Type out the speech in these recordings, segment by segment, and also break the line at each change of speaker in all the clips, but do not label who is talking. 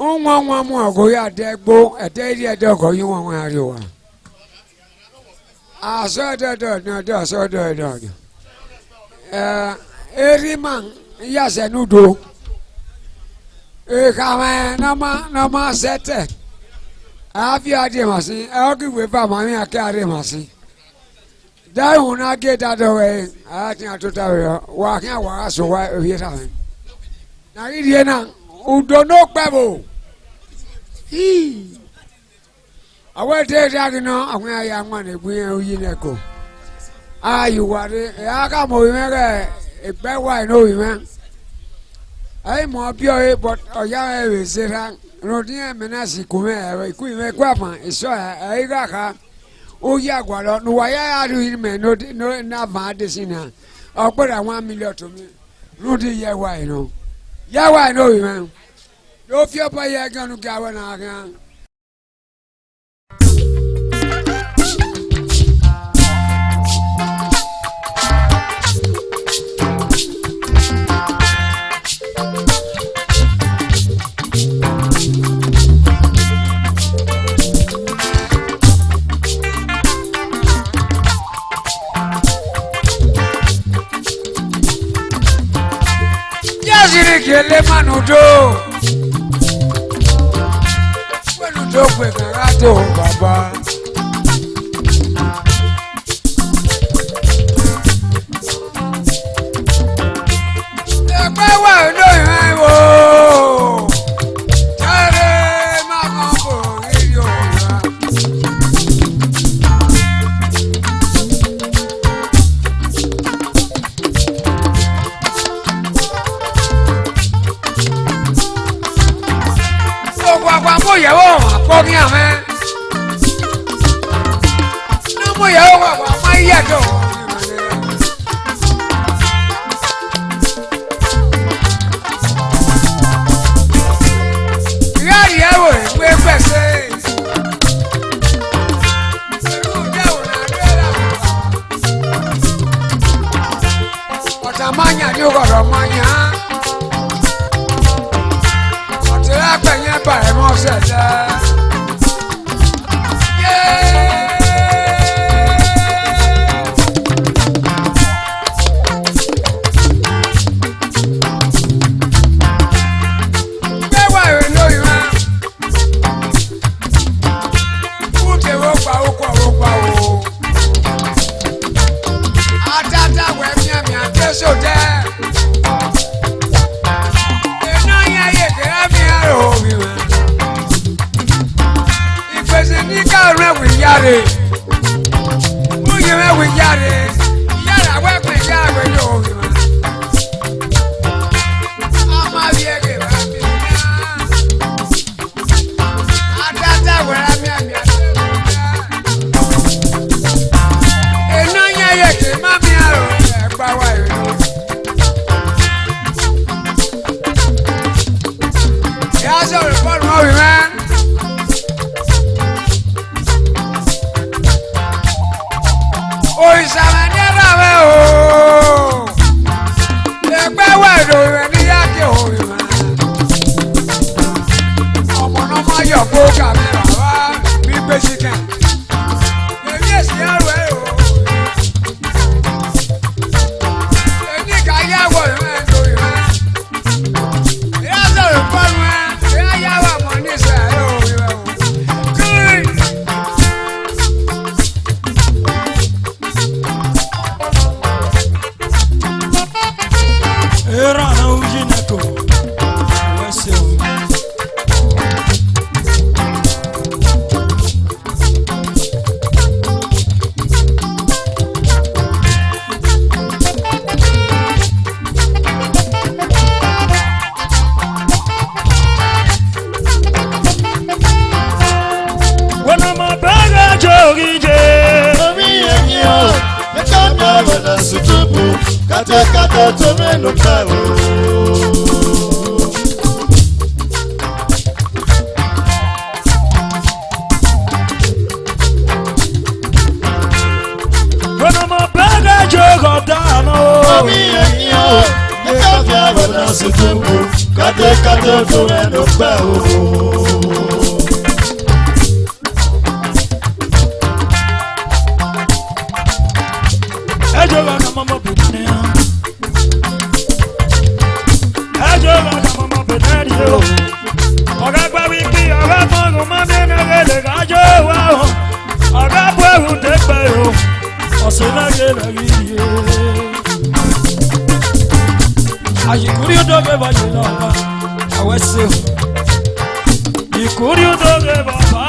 One more go ya degbo, a day a dog or you want where you are. I saw the dog, no, I saw the dog. Every man, yes, I know do. No ma set. Have you idea, Massy? I'll give with my I carry Massy. That will not get out of the way. I think I told her, walking out, so why we have. Now, Indiana, who don't know Pebble. I will tell you now, I'm a young man, if we are in echo. Ah, you worry, I come over a bad wine, no, man. I'm more pure, but a young is saying, no, dear Menassi, come Queen Quapman, is so I got her. Oh, yeah, what no, why are you in me? No, enough my decision. I'll put a 1 million to me. No, dear, why no? Yeah, why know you, man? Don't feel by your gun to go on. Kele manudo manudo pe karato baba egbe wa lo yin wo tare ma kan ko ri yo Talking a man. No more, my yato. Yeah, we're pressing. What a mania, you got a mania. What's happening by Moses?
kate to eno pe o.
Ejo ga na mama bene. Ejo ga na mama bene yo. Oga gba wiki oga mo ma me na gele ga jo wa o. Oga bu ewu de pe o. Ose na gele gi. Ayikuri odoge ba je na ba. Awese. Ikuri odoge ba ba.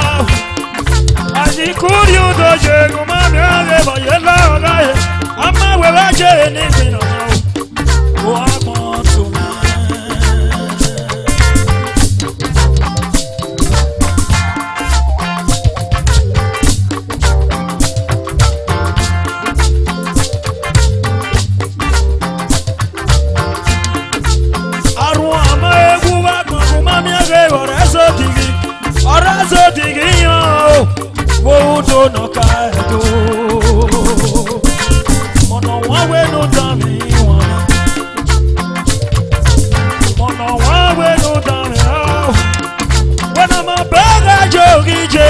Ayikuri odoge go ma me age ba ye la oga e. Ama we ba je ni mi na o. O amo to me. Orazo digi yo, wo do no kaedo. Mono wa we no dami wa. Mono wa we no dami o. When I'm a bega jogi je.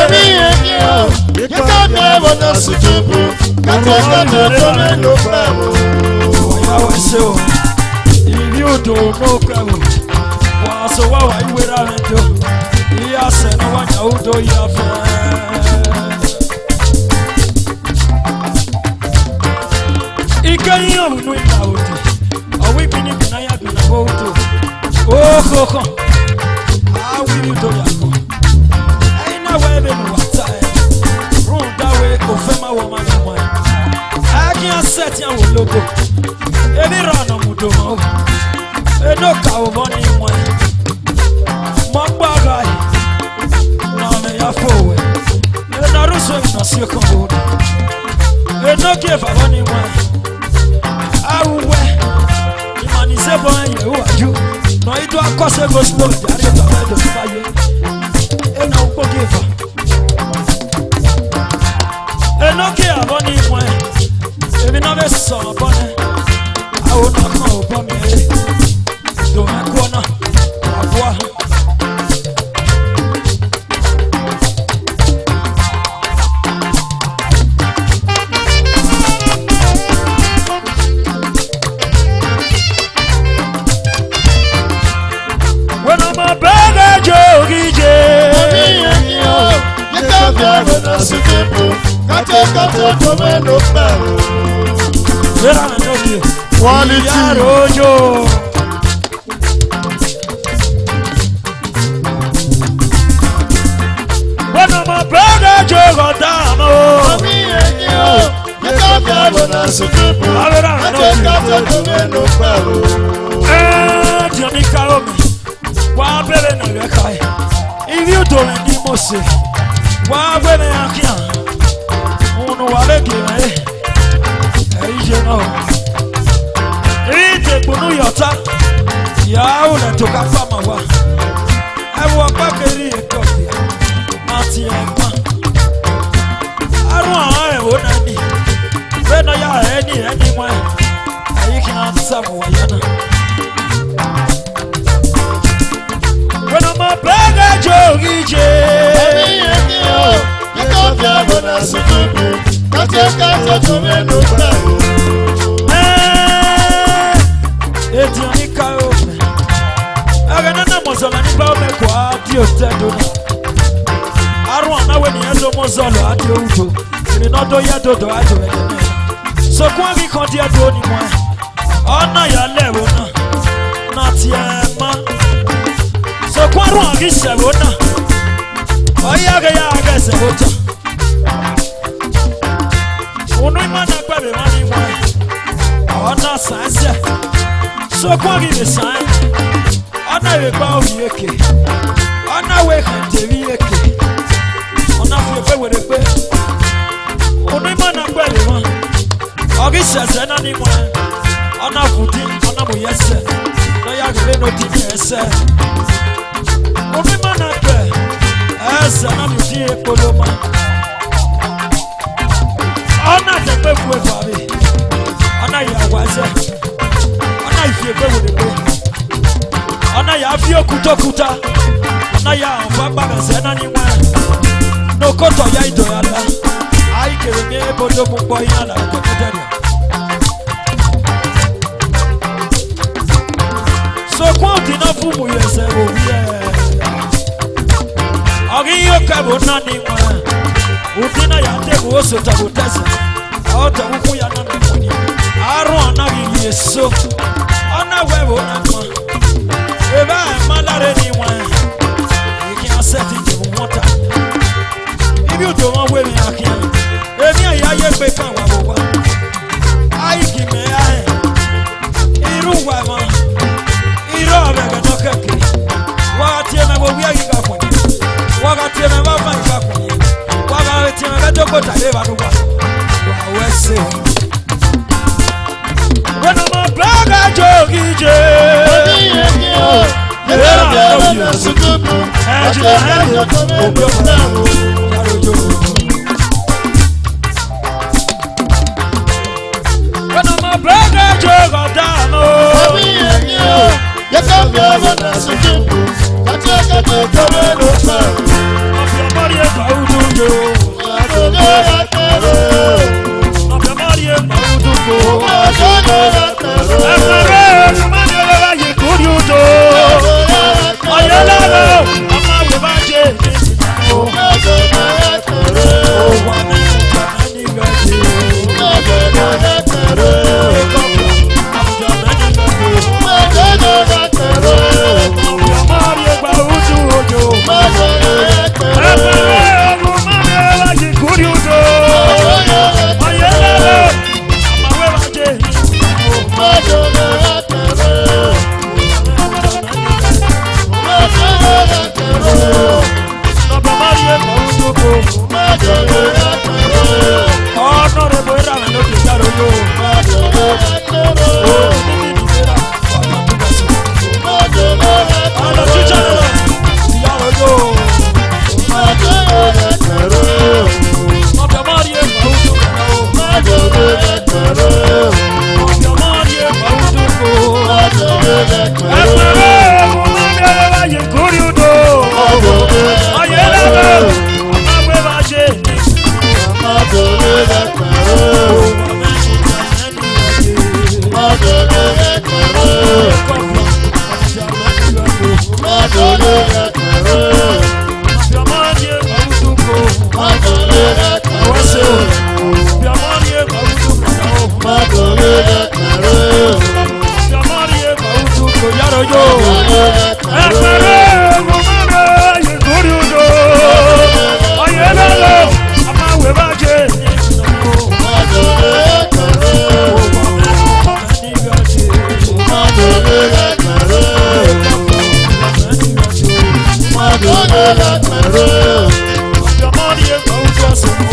Emi yo, you can't never know sujubu. Kate to eno pe o.
Ya we so, if you don't know kawo, wa so wa iwe ra me do. Yes, and I want you to your friend. Ikari yo no ina oti. Awi bini bina ya bina boto. Oh koko. Awi ni to ya ko. Aina webe no wata. Run that way ko fema wo ma no wa. Aki asset ya wo logo. Ebi rana mudo mo. Eno ka wo boni wa. Mo gba ga. Forward. And I don't say no second word. And no give a money one. I will wear. The man is a boy, who are you? No, it will cost a go slow. They are the head of fire. And no forgive her. And no give a money one. If you never saw a bonnet, I will not know upon me. Don't make one. Quality. When I'm a brother, Joe, down. If you don't need more, why when I can't? Oh, no, I get you know. Ite bunu yota. Ya ule toka fama wa. Ewa bakeri ekofi. Mati ekwa. Arwa ae wonani. Weno ya eni mwe. Ayiki na msamu wa yana. Weno mabega jogi je.
Emi yo, ekofi abona sujubu. Kate to eno pe o.
Eti onika ope. Aga nana mozolo ni ba me kwa di otedo na. Arwa na we ni ezo mozolo adi outo. Ni no do ya dodo ajo ene. So kwa mi kon di ado ni mo. Ona ya lewo na. Na ti e ma. So kwa ru agi se wo na. Oya ga se wo ta. Onu ma na gba be ma ni mo. Ona sanse. So kwa give a sign. Ona we ba o yeke. Ona we kan je wi yeke. Ona fi pe we pe. Onu ma na gba le ma. Ogi se na ni mo. Ona fudi, ona mo yese. No ya gbe no ti yese. Onu ma na pe. Ese na mi ti e poloma. Ona te pe fu e fa bi. Ona ya wa se. Ona ifie pe wo de pe. Ona ya sokuta na ya mfamba bezena ni mwa no koto ya ido ya la ai kere me bodo mu boy na la koteria so kwoti na fumu yese o wie agi yo ka bo na ni mwa utina ya te bo so ta bo tese ota wuku ya na me moni aro na wi yeso ona we bo na mwa eba malare ni mwa you can set it in water if you don't want we akin emi aya ye pe kan wa bo wa ai ki me ai iru wa ma iru abe ga no keke wa tie me bo wi agi ka fo wa ga tie me ba fa ka fo wa ga tie me ga to ko ta le ba do wa we say when my brother jogi je
Your money is